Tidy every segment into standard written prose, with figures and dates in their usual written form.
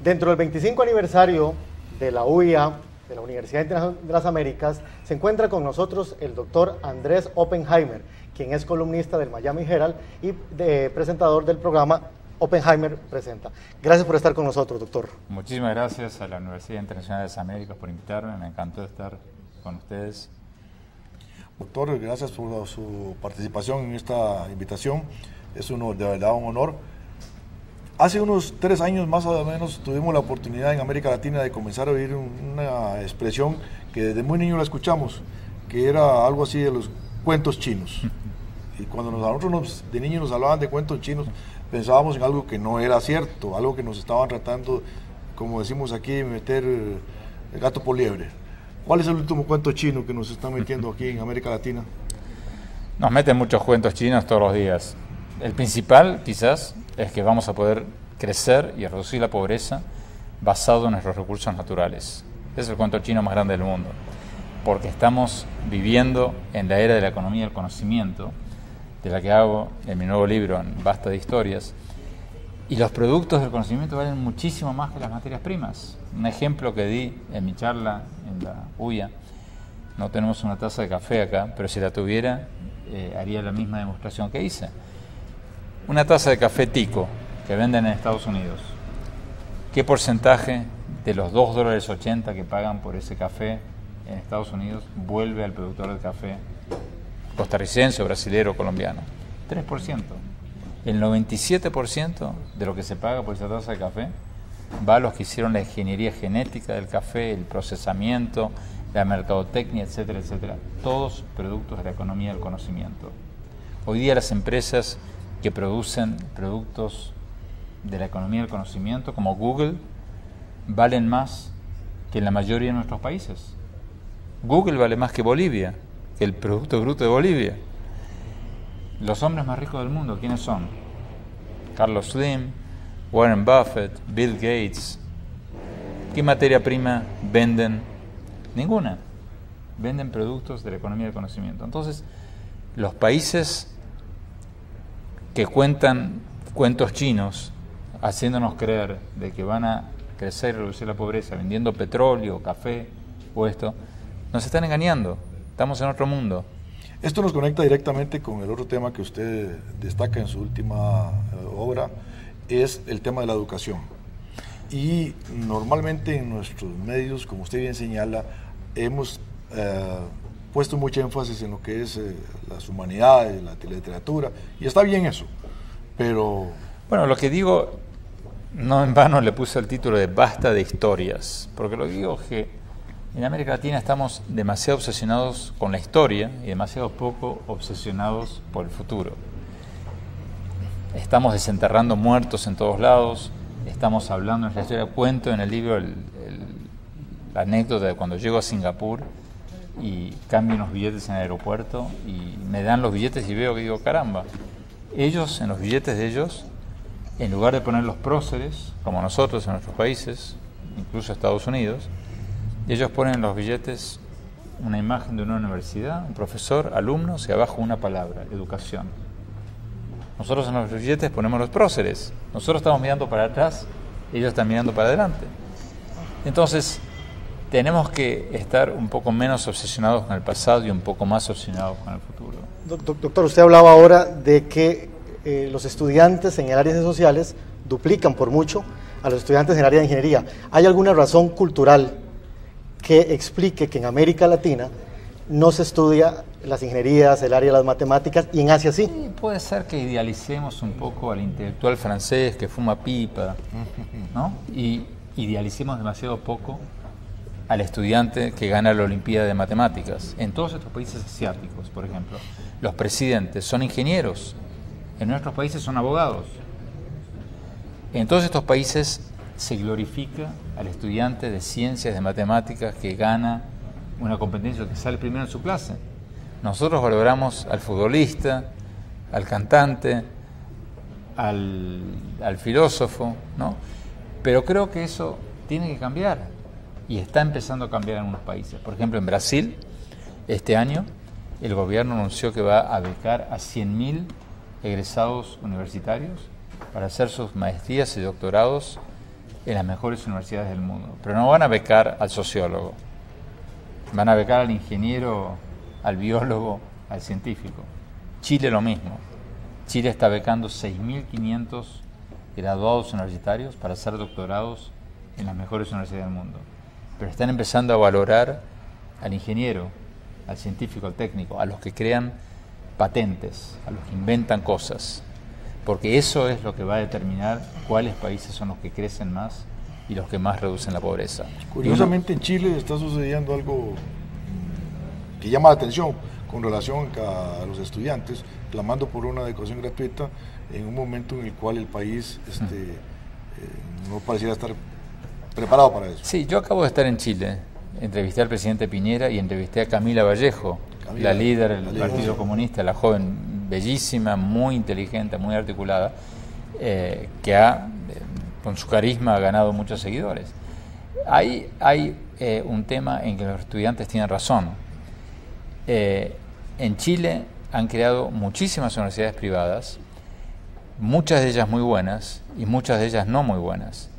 Dentro del 25 aniversario de la UIA, de la Universidad Internacional de las Américas, se encuentra con nosotros el doctor Andrés Oppenheimer, quien es columnista del Miami Herald y presentador del programa Oppenheimer Presenta. Gracias por estar con nosotros, doctor. Muchísimas gracias a la Universidad Internacional de las Américas por invitarme, me encantó estar con ustedes. Doctor, gracias por su participación en esta invitación, es de verdad un honor. Hace unos 3 años más o menos tuvimos la oportunidad en América Latina de comenzar a oír una expresión que desde muy niño la escuchamos, que era algo así de los cuentos chinos. Y cuando nosotros de niños nos hablaban de cuentos chinos, pensábamos en algo que no era cierto, algo que nos estaban tratando, como decimos aquí, meter el gato por liebre. ¿Cuál es el último cuento chino que nos están metiendo aquí en América Latina? Nos meten muchos cuentos chinos todos los días. El principal, quizás, es que vamos a poder crecer y reducir la pobreza basado en nuestros recursos naturales. Ese es el cuento chino más grande del mundo, porque estamos viviendo en la era de la economía del conocimiento, de la que hago en mi nuevo libro, en Basta de Historias, y los productos del conocimiento valen muchísimo más que las materias primas. Un ejemplo que di en mi charla en la UIA, no tenemos una taza de café acá, pero si la tuviera, haría la misma demostración que hice. Una taza de café tico que venden en Estados Unidos, ¿qué porcentaje de los $2.80 que pagan por ese café en Estados Unidos vuelve al productor del café costarricense, brasilero o colombiano? 3%. El 97% de lo que se paga por esa taza de café va a los que hicieron la ingeniería genética del café, el procesamiento, la mercadotecnia, etcétera, etcétera. Todos productos de la economía del conocimiento. Hoy día las empresas que producen productos de la economía del conocimiento, como Google, valen más que en la mayoría de nuestros países. Google vale más que Bolivia, que el Producto Bruto de Bolivia. Los hombres más ricos del mundo, ¿quiénes son? Carlos Slim, Warren Buffett, Bill Gates. ¿Qué materia prima venden? Ninguna. Venden productos de la economía del conocimiento. Entonces, los países que cuentan cuentos chinos, haciéndonos creer de que van a crecer y reducir la pobreza vendiendo petróleo, café o esto, nos están engañando. Estamos en otro mundo. Esto nos conecta directamente con el otro tema que usted destaca en su última obra, es el tema de la educación. Y normalmente en nuestros medios, como usted bien señala, hemos puesto mucho énfasis en lo que es las humanidades, la literatura, y está bien eso, pero... Bueno, lo que digo, no en vano le puse el título de Basta de Historias, porque lo que digo es que en América Latina estamos demasiado obsesionados con la historia y demasiado poco obsesionados por el futuro. Estamos desenterrando muertos en todos lados, estamos hablando en la historia. Cuento en el libro la anécdota de cuando llego a Singapur y cambio unos billetes en el aeropuerto y me dan los billetes y veo que digo, caramba, ellos, en los billetes de ellos, en lugar de poner los próceres, como nosotros en nuestros países, incluso Estados Unidos, ellos ponen en los billetes una imagen de una universidad, un profesor, alumnos y abajo una palabra, educación. Nosotros en los billetes ponemos los próceres, nosotros estamos mirando para atrás, ellos están mirando para adelante. Entonces, tenemos que estar un poco menos obsesionados con el pasado y un poco más obsesionados con el futuro. Doctor, usted hablaba ahora de que los estudiantes en el área de sociales duplican por mucho a los estudiantes en el área de ingeniería. ¿Hay alguna razón cultural que explique que en América Latina no se estudia las ingenierías, el área de las matemáticas, y en Asia sí? Sí, puede ser que idealicemos un poco al intelectual francés que fuma pipa, ¿no? Y idealicemos demasiado poco al estudiante que gana la Olimpiada de Matemáticas. En todos estos países asiáticos, por ejemplo, los presidentes son ingenieros, en nuestros países son abogados. En todos estos países se glorifica al estudiante de ciencias, de matemáticas, que gana una competencia, que sale primero en su clase. Nosotros valoramos al futbolista, al cantante, al filósofo, ¿no? Pero creo que eso tiene que cambiar. Y está empezando a cambiar en algunos países. Por ejemplo, en Brasil, este año, el gobierno anunció que va a becar a 100.000 egresados universitarios para hacer sus maestrías y doctorados en las mejores universidades del mundo. Pero no van a becar al sociólogo, van a becar al ingeniero, al biólogo, al científico. Chile lo mismo. Chile está becando 6.500 graduados universitarios para hacer doctorados en las mejores universidades del mundo. Pero están empezando a valorar al ingeniero, al científico, al técnico, a los que crean patentes, a los que inventan cosas, porque eso es lo que va a determinar cuáles países son los que crecen más y los que más reducen la pobreza. Curiosamente en Chile está sucediendo algo que llama la atención con relación a los estudiantes clamando por una educación gratuita en un momento en el cual el país no pareciera estar preparado para eso. Sí, yo acabo de estar en Chile, entrevisté al presidente Piñera y entrevisté a Camila Vallejo, la líder del Partido Comunista, la joven bellísima, muy inteligente, muy articulada, que ha, con su carisma, ha ganado muchos seguidores. Hay un tema en que los estudiantes tienen razón. En Chile han creado muchísimas universidades privadas, muchas de ellas muy buenas y muchas de ellas no muy buenas,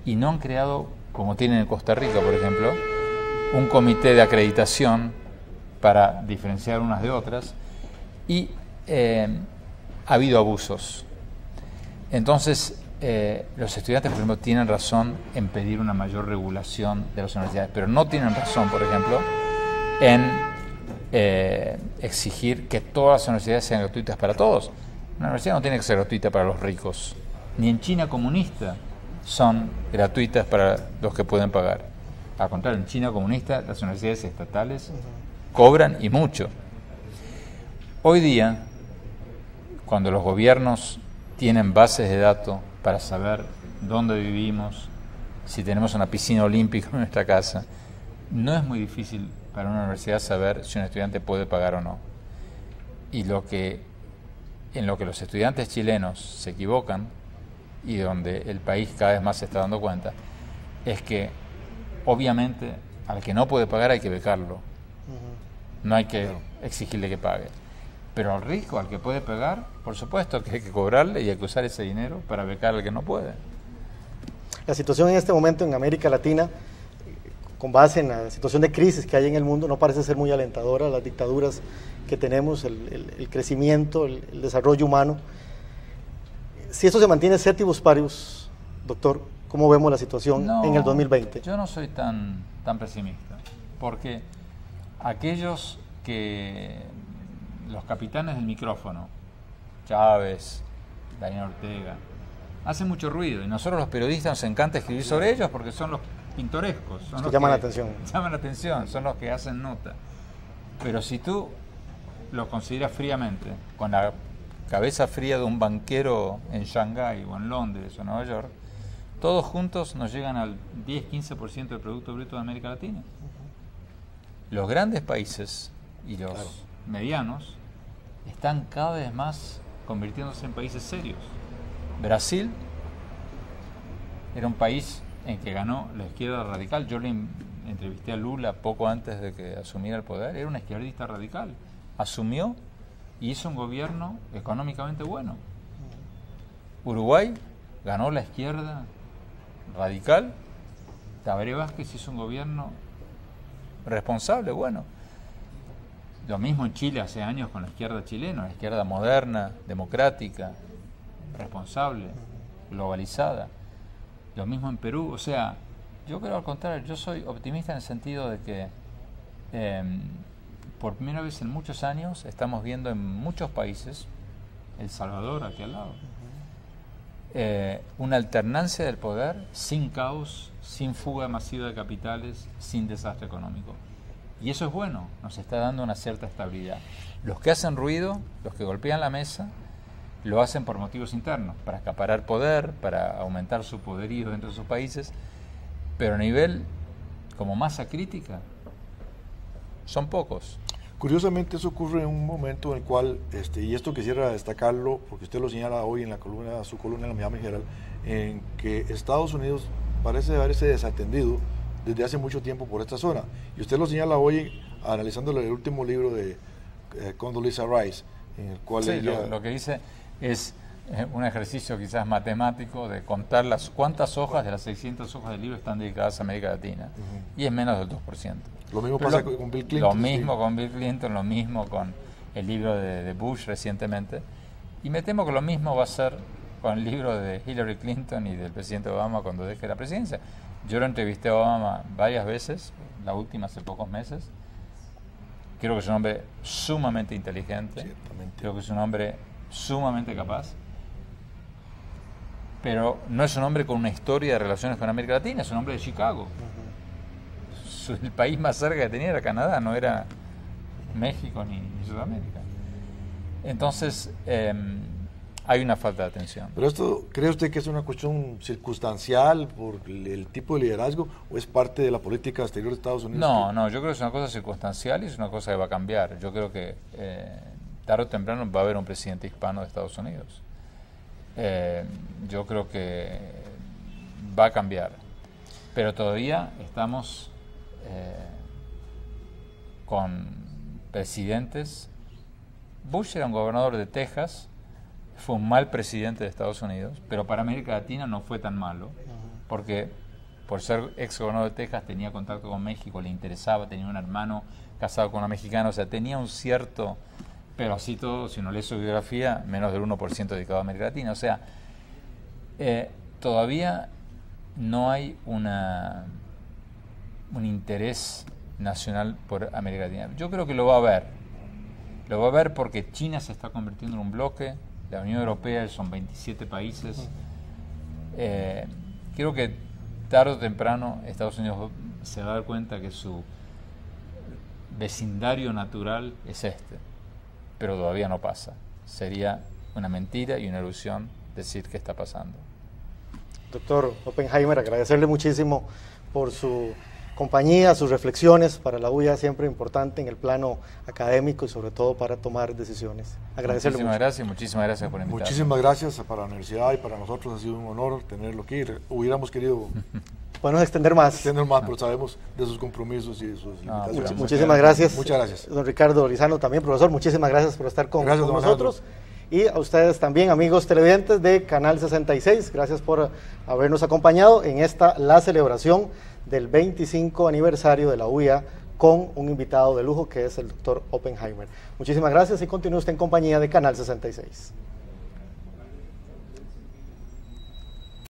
y no han creado, como tienen en Costa Rica, por ejemplo, un comité de acreditación para diferenciar unas de otras, y ha habido abusos. Entonces, los estudiantes, por ejemplo, tienen razón en pedir una mayor regulación de las universidades, pero no tienen razón, por ejemplo, en exigir que todas las universidades sean gratuitas para todos. Una universidad no tiene que ser gratuita para los ricos, ni en China comunista son gratuitas para los que pueden pagar. Al contrario, en China comunista las universidades estatales cobran y mucho. Hoy día, cuando los gobiernos tienen bases de datos para saber dónde vivimos, si tenemos una piscina olímpica en nuestra casa, no es muy difícil para una universidad saber si un estudiante puede pagar o no. Y en lo que los estudiantes chilenos se equivocan, y donde el país cada vez más se está dando cuenta, es que obviamente al que no puede pagar hay que becarlo. No hay que exigirle que pague. Pero al rico, al que puede pagar, por supuesto que hay que cobrarle y hay que usar ese dinero para becar al que no puede. La situación en este momento en América Latina, con base en la situación de crisis que hay en el mundo, no parece ser muy alentadora. Las dictaduras que tenemos, el crecimiento, el desarrollo humano. Si esto se mantiene ceteris paribus, doctor, ¿cómo vemos la situación en el 2020? Yo no soy tan pesimista, porque aquellos que los capitanes del micrófono, Chávez, Daniel Ortega, hacen mucho ruido, y nosotros los periodistas nos encanta escribir sobre ellos porque son los pintorescos, son los que llaman la atención. Llaman la atención, son los que hacen nota. Pero si tú los consideras fríamente, con la cabeza fría de un banquero en Shanghái o en Londres o Nueva York, todos juntos nos llegan al 10-15% del Producto Bruto de América Latina. Los grandes países y los medianos están cada vez más convirtiéndose en países serios. Brasil era un país en que ganó la izquierda radical. Yo le entrevisté a Lula poco antes de que asumiera el poder. Era una izquierdista radical. Asumió y hizo un gobierno económicamente bueno. Uruguay ganó la izquierda radical. Tabaré Vázquez hizo un gobierno responsable, bueno. Lo mismo en Chile hace años con la izquierda chilena, la izquierda moderna, democrática, responsable, globalizada. Lo mismo en Perú. O sea, yo creo al contrario, yo soy optimista en el sentido de que por primera vez en muchos años estamos viendo en muchos países, El Salvador aquí al lado, una alternancia del poder sin caos, sin fuga masiva de capitales, sin desastre económico. Y eso es bueno, nos está dando una cierta estabilidad. Los que hacen ruido, los que golpean la mesa, lo hacen por motivos internos, para acaparar poder, para aumentar su poderío dentro de sus países, pero a nivel como masa crítica, son pocos. Curiosamente eso ocurre en un momento en el cual, y esto quisiera destacarlo, porque usted lo señala hoy en su columna en la Miami Herald, en que Estados Unidos parece haberse desatendido desde hace mucho tiempo por esta zona. Y usted lo señala hoy analizando el último libro de Condoleezza Rice, en el cual sí, lo que dice es un ejercicio quizás matemático de contar cuántas hojas de las 600 hojas del libro están dedicadas a América Latina. Y es menos del 2%. Lo mismo pasa con Bill Clinton. Lo mismo con Bill Clinton, lo mismo con el libro de Bush recientemente. Y me temo que lo mismo va a ser con el libro de Hillary Clinton y del presidente Obama cuando deje la presidencia. Yo lo entrevisté a Obama varias veces, la última hace pocos meses. Creo que es un hombre sumamente inteligente. Ciertamente. Creo que es un hombre sumamente capaz. Pero no es un hombre con una historia de relaciones con América Latina, es un hombre de Chicago. El país más cerca que tenía era Canadá, no era México ni Sudamérica. Entonces, hay una falta de atención. ¿Pero esto cree usted que es una cuestión circunstancial por el tipo de liderazgo o es parte de la política exterior de Estados Unidos? No, yo creo que es una cosa circunstancial y es una cosa que va a cambiar. Yo creo que tarde o temprano va a haber un presidente hispano de Estados Unidos. Yo creo que va a cambiar. Pero todavía estamos con presidentes. Bush era un gobernador de Texas, fue un mal presidente de Estados Unidos, pero para América Latina no fue tan malo, porque por ser ex gobernador de Texas tenía contacto con México, le interesaba, tenía un hermano casado con una mexicana, o sea, tenía un cierto, pero así todo, si uno lee su biografía, menos del 1% dedicado a América Latina, o sea, todavía no hay un interés nacional por América Latina. Yo creo que lo va a haber. Lo va a haber porque China se está convirtiendo en un bloque, la Unión Europea son 27 países. Creo que tarde o temprano Estados Unidos se va a dar cuenta que su vecindario natural es este, pero todavía no pasa. Sería una mentira y una ilusión decir que está pasando. Doctor Oppenheimer, agradecerle muchísimo por su compañía, sus reflexiones. Para la UIA siempre importante en el plano académico y sobre todo para tomar decisiones. Agradecerle Muchísimas gracias por invitarme. Muchísimas gracias para la universidad y para nosotros ha sido un honor tenerlo aquí. Hubiéramos querido podemos extender más. Pero sabemos de sus compromisos y de sus limitaciones. Muchísimas gracias. Muchas gracias. Don Ricardo Lizano, también profesor, muchísimas gracias por estar con nosotros. Y a ustedes también, amigos televidentes de Canal 66, gracias por habernos acompañado en la celebración del 25 aniversario de la UIA con un invitado de lujo que es el doctor Oppenheimer. Muchísimas gracias y continúe usted en compañía de Canal 66.